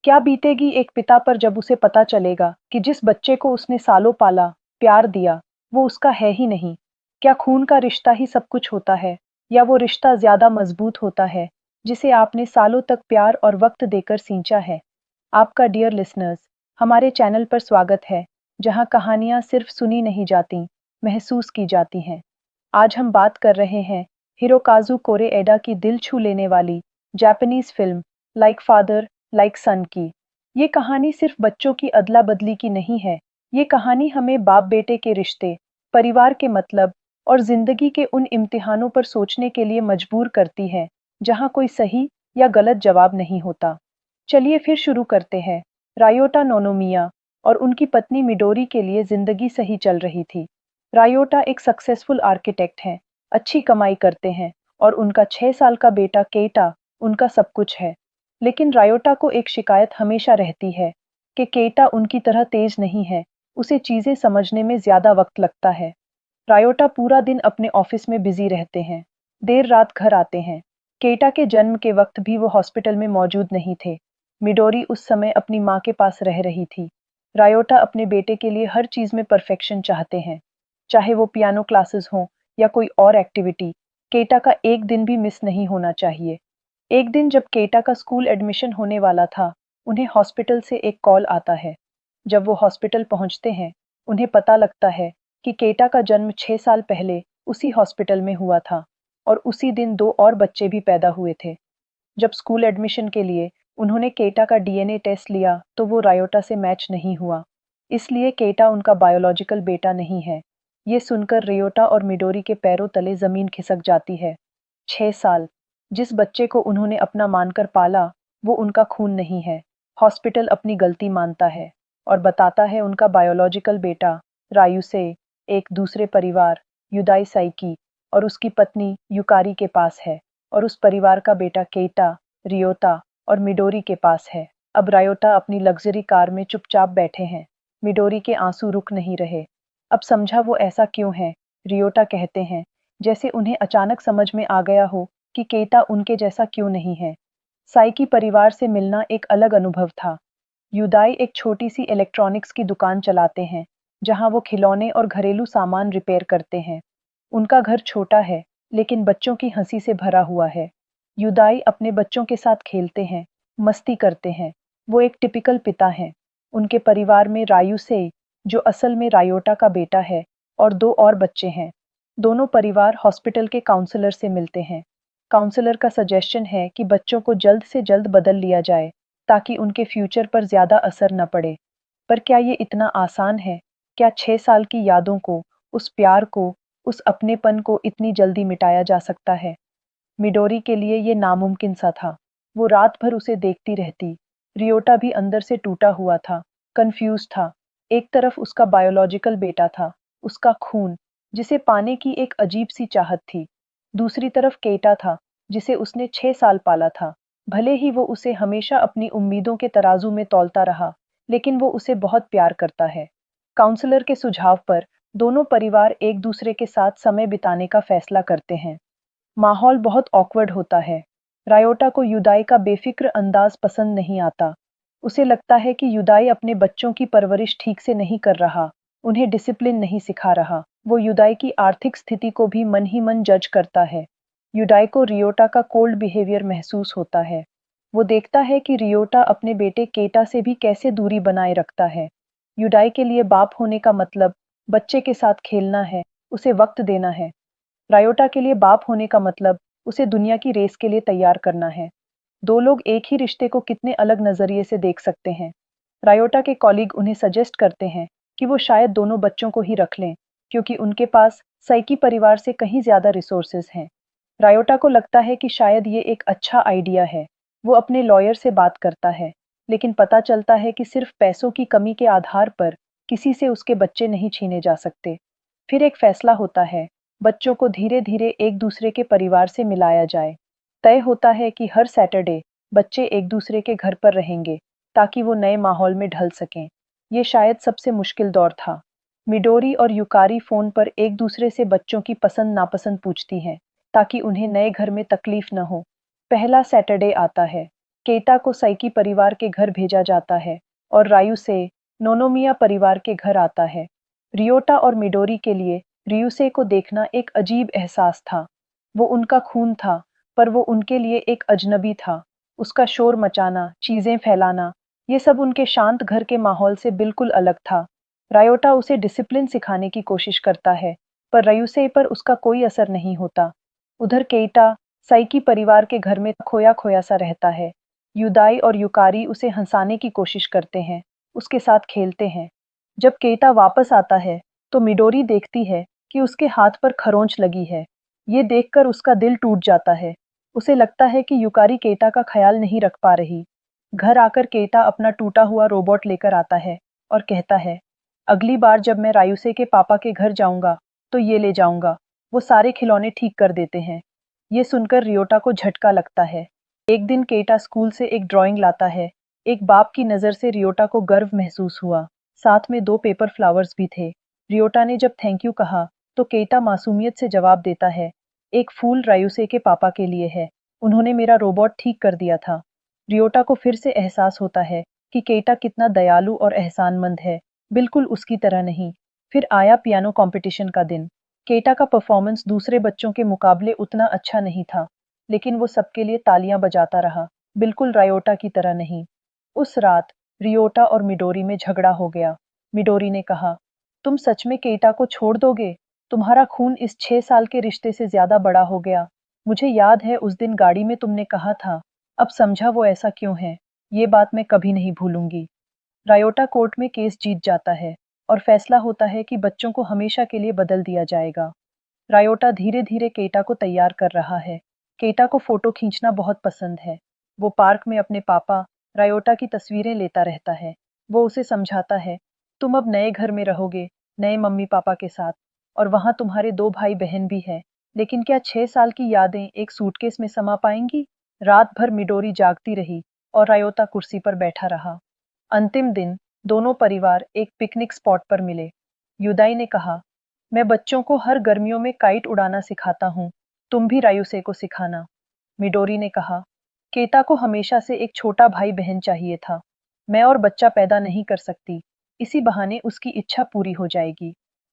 क्या बीतेगी एक पिता पर जब उसे पता चलेगा कि जिस बच्चे को उसने सालों पाला, प्यार दिया, वो उसका है ही नहीं? क्या खून का रिश्ता ही सब कुछ होता है, या वो रिश्ता ज्यादा मजबूत होता है, जिसे आपने सालों तक प्यार और वक्त देकर सींचा है? आपका डियर लिसनर्स, हमारे चैनल पर स्वागत है, जहां कहानियां सिर्फ सुनी नहीं जाती, महसूस की जाती हैं। आज हम बात कर रहे हैं हिरोकाज़ु कोरेएडा की दिल छू लेने वाली Japanese film like father like son की। ये कहानी सिर्फ बच्चों की अदला बदली की नहीं है। ये कहानी हमें बाप बेटे के रिश्ते, परिवार के मतलब और जिंदगी के उन इम्तिहानों पर सोचने के लिए मजबूर करती है जहां कोई सही या गलत जवाब नहीं होता। चलिए फिर शुरू करते हैं। रायोटा नोनोमिया और उनकी पत्नी मिडोरी के लिए जिंदगी सही चल रही थी। रायोटा एक सक्सेसफुल आर्किटेक्ट हैं, अच्छी कमाई करते हैं और उनका 6 साल का बेटा केटा उनका सब कुछ है। लेकिन रायोटा को एक शिकायत हमेशा रहती है कि केटा उनकी तरह तेज नहीं है, उसे चीजें समझने में ज्यादा वक्त लगता है। रायोटा पूरा दिन अपने ऑफिस में बिजी रहते हैं, देर रात घर आते हैं। केटा के जन्म के वक्त भी वो हॉस्पिटल में मौजूद नहीं थे। मिडोरी उस समय अपनी माँ के पास रह रही थी। रायोटा अपने बेटे के लिए हर चीज में परफेक्शन चाहते हैं, चाहे वो पियानो क्लासेस हों या कोई और एक्टिविटी। केटा का एक दिन भी मिस नहीं होना चाहिए। एक दिन जब केटा का स्कूल एडमिशन होने वाला था, उन्हें हॉस्पिटल से एक कॉल आता है। जब वो हॉस्पिटल पहुंचते हैं, उन्हें पता लगता है कि केटा का जन्म 6 साल पहले उसी हॉस्पिटल में हुआ था और उसी दिन दो और बच्चे भी पैदा हुए थे। जब स्कूल एडमिशन के लिए उन्होंने केटा का डीएनए टेस्ट लिया तो वो रायोटा से मैच नहीं हुआ। इसलिए केटा उनका बायोलॉजिकल बेटा नहीं है। ये सुनकर रियोटा और मिडोरी के पैरों तले जमीन खिसक जाती है। 6 साल, जिस बच्चे को उन्होंने अपना मानकर पाला, वो उनका खून नहीं है। हॉस्पिटल अपनी गलती मानता है और बताता है उनका बायोलॉजिकल बेटा रायुसे एक दूसरे परिवार युदाई साइकी और उसकी पत्नी युकारी के पास है, और उस परिवार का बेटा केटा, रियोता और मिडोरी के पास है। अब रायोटा अपनी लग्जरी कार में चुपचाप बैठे हैं। मिडोरी के आंसू रुक नहीं रहे। अब समझा वो ऐसा क्यों है, रियोटा कहते हैं, जैसे उन्हें अचानक समझ में आ गया हो कि केटा उनके जैसा क्यों नहीं है। साइकी परिवार से मिलना एक अलग अनुभव था। युदाई एक छोटी सी इलेक्ट्रॉनिक्स की दुकान चलाते हैं, जहां वो खिलौने और घरेलू सामान रिपेयर करते हैं। उनका घर छोटा है, लेकिन बच्चों की हंसी से भरा हुआ है। युदाई अपने बच्चों के साथ खेलते हैं, मस्ती करते हैं। वो एक टिपिकल पिता हैं। उनके परिवार में रायुसे, जो असल में रायोटा का बेटा है, और दो और बच्चे हैं। दोनों परिवार हॉस्पिटल के काउंसलर से मिलते हैं। काउंसलर का सजेशन है कि बच्चों को जल्द से जल्द बदल लिया जाए, ताकि उनके फ्यूचर पर ज्यादा असर न पड़े। पर क्या ये इतना आसान है? क्या 6 साल की यादों को, उस प्यार को, उस अपनेपन को इतनी जल्दी मिटाया जा सकता है? मिडोरी के लिए ये नामुमकिन सा था। वो रात भर उसे देखती रहती। रियोटा भी अंदर से टूटा हुआ था, कंफ्यूज था। एक तरफ उसका बायोलॉजिकल बेटा था, उसका खून, जिसे पाने की एक अजीब सी चाहत थी। दूसरी तरफ केटा था, जिसे उसने 6 साल पाला था। भले ही वो उसे हमेशा अपनी उम्मीदों के तराजू में तौलता रहा, लेकिन वो उसे बहुत प्यार करता है। काउंसलर के सुझाव पर दोनों परिवार एक दूसरे के साथ समय बिताने का फैसला करते हैं। माहौल बहुत ऑकवर्ड होता है। रायोटा को युदाई का बेफिक्र अंदाज पसंद नहीं आता। उसे लगता है कि युदाई अपने बच्चों की परवरिश ठीक से नहीं कर रहा, उन्हें डिसिप्लिन नहीं सिखा रहा। वो युदाई की आर्थिक स्थिति को भी मन ही मन जज करता है। युदाई को रियोटा का कोल्ड बिहेवियर महसूस होता है। वो देखता है कि रियोटा अपने बेटे केटा से भी कैसे दूरी बनाए रखता है। युदाई के लिए बाप होने का मतलब बच्चे के साथ खेलना है, उसे वक्त देना है। रायोटा के लिए बाप होने का मतलब उसे दुनिया की रेस के लिए तैयार करना है। दो लोग एक ही रिश्ते को कितने अलग नजरिए से देख सकते हैं। रायोटा के कॉलीग उन्हें सजेस्ट करते हैं कि वो शायद दोनों बच्चों को ही रख लें, क्योंकि उनके पास साइकी परिवार से कहीं ज्यादा रिसोर्सेज हैं। रायोटा को लगता है कि शायद ये एक अच्छा आइडिया है। वो अपने लॉयर से बात करता है, लेकिन पता चलता है कि सिर्फ पैसों की कमी के आधार पर किसी से उसके बच्चे नहीं छीने जा सकते। फिर एक फैसला होता है, बच्चों को धीरे धीरे एक दूसरे के परिवार से मिलाया जाए। तय होता है कि हर सैटरडे बच्चे एक दूसरे के घर पर रहेंगे, ताकि वो नए माहौल में ढल सकें। ये शायद सबसे मुश्किल दौर था। मिडोरी और युकारी फोन पर एक दूसरे से बच्चों की पसंद नापसंद पूछती हैं, ताकि उन्हें नए घर में तकलीफ न हो। पहला सैटरडे आता है। केटा को साइकी परिवार के घर भेजा जाता है और रायुसे नोनोमिया परिवार के घर आता है। रियोटा और मिडोरी के लिए रियुसे को देखना एक अजीब एहसास था। वो उनका खून था, पर वो उनके लिए एक अजनबी था। उसका शोर मचाना, चीजें फैलाना, ये सब उनके शांत घर के माहौल से बिल्कुल अलग था। रायोटा उसे डिसिप्लिन सिखाने की कोशिश करता है, पर रयुसे पर उसका कोई असर नहीं होता। उधर केइटा साइकी परिवार के घर में खोया खोया सा रहता है। युदाई और युकारी उसे हंसाने की कोशिश करते हैं, उसके साथ खेलते हैं। जब केइटा वापस आता है, तो मिडोरी देखती है कि उसके हाथ पर खरोंच लगी है। ये देखकर उसका दिल टूट जाता है। उसे लगता है कि युकारी केइटा का ख्याल नहीं रख पा रही। घर आकर केइटा अपना टूटा हुआ रोबोट लेकर आता है और कहता है, अगली बार जब मैं रायुसे के पापा के घर जाऊंगा, तो ये ले जाऊंगा। वो सारे खिलौने ठीक कर देते हैं। ये सुनकर रियोटा को झटका लगता है। एक दिन केटा स्कूल से एक ड्राइंग लाता है। एक बाप की नज़र से रियोटा को गर्व महसूस हुआ। साथ में 2 पेपर फ्लावर्स भी थे। रियोटा ने जब थैंक यू कहा, तो केटा मासूमियत से जवाब देता है, एक फूल रायुसे के पापा के लिए है। उन्होंने मेरा रोबोट ठीक कर दिया था। रियोटा को फिर से एहसास होता है कि केटा कितना दयालु और एहसानमंद है, बिल्कुल उसकी तरह नहीं। फिर आया पियानो कंपटीशन का दिन। केटा का परफॉर्मेंस दूसरे बच्चों के मुकाबले उतना अच्छा नहीं था, लेकिन वो सबके लिए तालियां बजाता रहा, बिल्कुल रायोटा की तरह नहीं। उस रात रियोटा और मिडोरी में झगड़ा हो गया। मिडोरी ने कहा, तुम सच में केटा को छोड़ दोगे? तुम्हारा खून इस 6 साल के रिश्ते से ज्यादा बड़ा हो गया। मुझे याद है उस दिन गाड़ी में तुमने कहा था, अब समझा वो ऐसा क्यों है। ये बात मैं कभी नहीं भूलूंगी। रायोटा कोर्ट में केस जीत जाता है और फैसला होता है कि बच्चों को हमेशा के लिए बदल दिया जाएगा। रायोटा धीरे धीरे केटा को तैयार कर रहा है। केटा को फोटो खींचना बहुत पसंद है। वो पार्क में अपने पापा रायोटा की तस्वीरें लेता रहता है। वो उसे समझाता है, तुम अब नए घर में रहोगे, नए मम्मी पापा के साथ, और वहां तुम्हारे 2 भाई बहन भी हैं। लेकिन क्या 6 साल की यादें एक सूटकेस में समा पाएंगी? रात भर मिडोरी जागती रही और रायोता कुर्सी पर बैठा रहा। अंतिम दिन दोनों परिवार एक पिकनिक स्पॉट पर मिले। युदाई ने कहा, मैं बच्चों को हर गर्मियों में काइट उड़ाना सिखाता हूँ, तुम भी रायुसे को सिखाना। मिडोरी ने कहा, केता को हमेशा से एक छोटा भाई बहन चाहिए था। मैं और बच्चा पैदा नहीं कर सकती, इसी बहाने उसकी इच्छा पूरी हो जाएगी।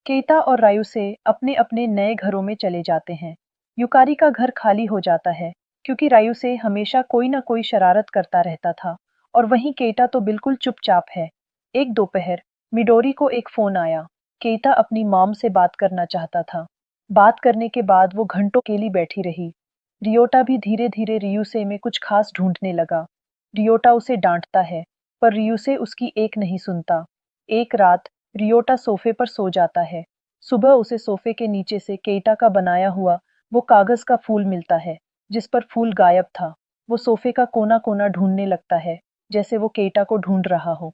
केता और रायुसे अपने अपने नए घरों में चले जाते हैं। युकारी का घर खाली हो जाता है, क्योंकि रायुसे हमेशा कोई ना कोई शरारत करता रहता था, और वहीं केटा तो बिल्कुल चुपचाप है। एक दोपहर मिडोरी को एक फोन आया। केटा अपनी मॉम से बात करना चाहता था। बात करने के बाद वो घंटों अकेली बैठी रही। रियोटा भी धीरे धीरे रियुसे में कुछ खास ढूंढने लगा। रियोटा उसे डांटता है, पर रियुसे उसकी एक नहीं सुनता। एक रात रियोटा सोफे पर सो जाता है। सुबह उसे सोफे के नीचे से केटा का बनाया हुआ वो कागज का फूल मिलता है, जिस पर फूल गायब था। वो सोफे का कोना कोना ढूंढने लगता है, जैसे वो केटा को ढूंढ रहा हो।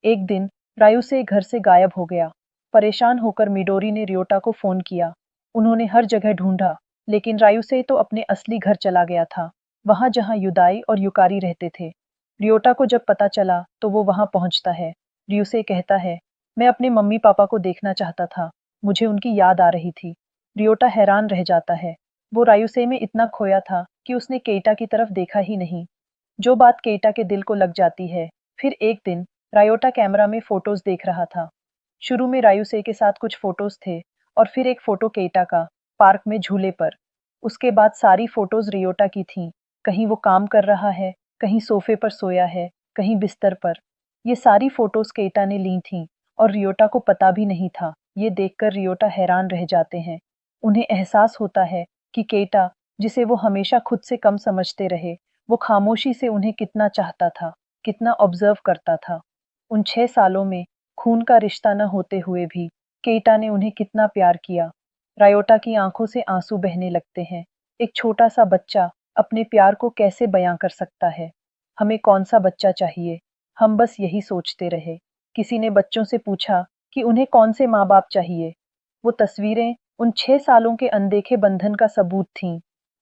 एक दिन रायुसे घर से गायब हो गया। परेशान होकर मिडोरी ने रियोटा को फोन किया। उन्होंने हर जगह ढूंढा, लेकिन रायुसे तो अपने असली घर चला गया था, वहां जहां युदाई और युकारी रहते थे। रियोटा को जब पता चला, तो वो वहां पहुंचता है। रियुसे कहता है, मैं अपने मम्मी पापा को देखना चाहता था, मुझे उनकी याद आ रही थी। रियोटा हैरान रह जाता है। वो रायुसे में इतना खोया था कि उसने केटा की तरफ देखा ही नहीं। जो बात केटा के दिल को लग जाती है। फिर एक दिन रायोटा कैमरा में फोटोज देख रहा था। शुरू में रायुसे के साथ कुछ फोटोज थे, और फिर एक फोटो केटा का, पार्क में झूले पर। उसके बाद सारी फोटोज रियोटा की थीं। कहीं वो काम कर रहा है, कहीं सोफे पर सोया है, कहीं बिस्तर पर। ये सारी फोटोज केटा ने ली थीं, और रियोटा को पता भी नहीं था। ये देखकर रियोटा हैरान रह जाते हैं। उन्हें एहसास होता है कि केटा, जिसे वो हमेशा खुद से कम समझते रहे, वो खामोशी से उन्हें कितना चाहता था, कितना ऑब्जर्व करता था। उन 6 सालों में खून का रिश्ता न होते हुए भी केटा ने उन्हें कितना प्यार किया। रायोटा की आंखों से आंसू बहने लगते हैं। एक छोटा सा बच्चा अपने प्यार को कैसे बयां कर सकता है? हमें कौन सा बच्चा चाहिए? हम बस यही सोचते रहे। किसी ने बच्चों से पूछा कि उन्हें कौन से माँ बाप चाहिए। वो तस्वीरें उन 6 सालों के अनदेखे बंधन का सबूत थीं।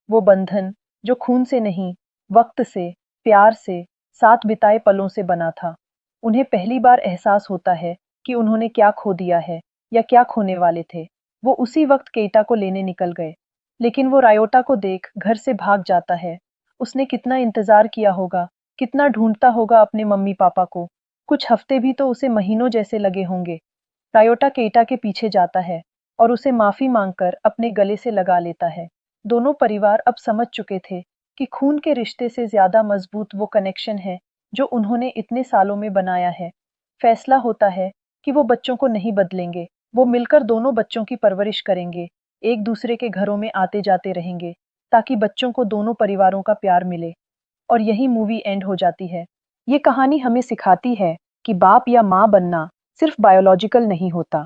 वो बंधन जो खून से नहीं, वक्त से, प्यार से, साथ बिताए पलों से बना था। उन्हें पहली बार एहसास होता है कि उन्होंने क्या खो दिया है, या क्या खोने वाले थे। वो उसी वक्त केटा को लेने निकल गए, लेकिन वो रायोटा को देख घर से भाग जाता है। उसने कितना इंतजार किया होगा, कितना ढूंढता होगा अपने मम्मी पापा को। कुछ हफ्ते भी तो उसे महीनों जैसे लगे होंगे। रायोटा केटा के पीछे जाता है और उसे माफी मांगकर अपने गले से लगा लेता है। दोनों परिवार अब समझ चुके थे कि खून के रिश्ते से ज्यादा मजबूत वो कनेक्शन है जो उन्होंने इतने सालों में बनाया है। फैसला होता है कि वो बच्चों को नहीं बदलेंगे। वो मिलकर दोनों बच्चों की परवरिश करेंगे, एक दूसरे के घरों में आते जाते रहेंगे, ताकि बच्चों को दोनों परिवारों का प्यार मिले। और यही मूवी एंड हो जाती है। ये कहानी हमें सिखाती है कि बाप या माँ बनना सिर्फ बायोलॉजिकल नहीं होता।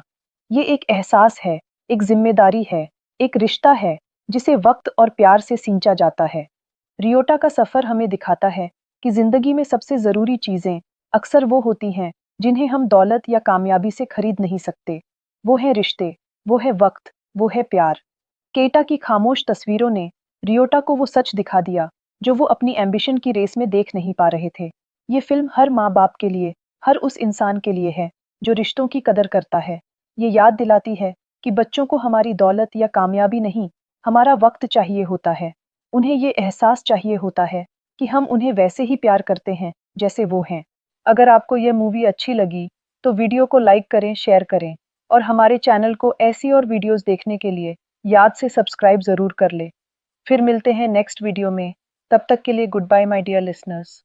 ये एक एहसास है, एक जिम्मेदारी है, एक रिश्ता है जिसे वक्त और प्यार से सींचा जाता है। रियोटा का सफर हमें दिखाता है कि जिंदगी में सबसे जरूरी चीजें अक्सर वो होती हैं जिन्हें हम दौलत या कामयाबी से खरीद नहीं सकते। वो है रिश्ते, वो है वक्त, वो है प्यार। केटा की खामोश तस्वीरों ने रियोटा को वो सच दिखा दिया जो वो अपनी एम्बिशन की रेस में देख नहीं पा रहे थे। ये फिल्म हर माँ बाप के लिए, हर उस इंसान के लिए है जो रिश्तों की कदर करता है। ये याद दिलाती है कि बच्चों को हमारी दौलत या कामयाबी नहीं, हमारा वक्त चाहिए होता है। उन्हें ये एहसास चाहिए होता है कि हम उन्हें वैसे ही प्यार करते हैं जैसे वो हैं। अगर आपको यह मूवी अच्छी लगी तो वीडियो को लाइक करें, शेयर करें और हमारे चैनल को ऐसी और वीडियोस देखने के लिए याद से सब्सक्राइब जरूर कर ले। फिर मिलते हैं नेक्स्ट वीडियो में। तब तक के लिए goodbye my dear listeners.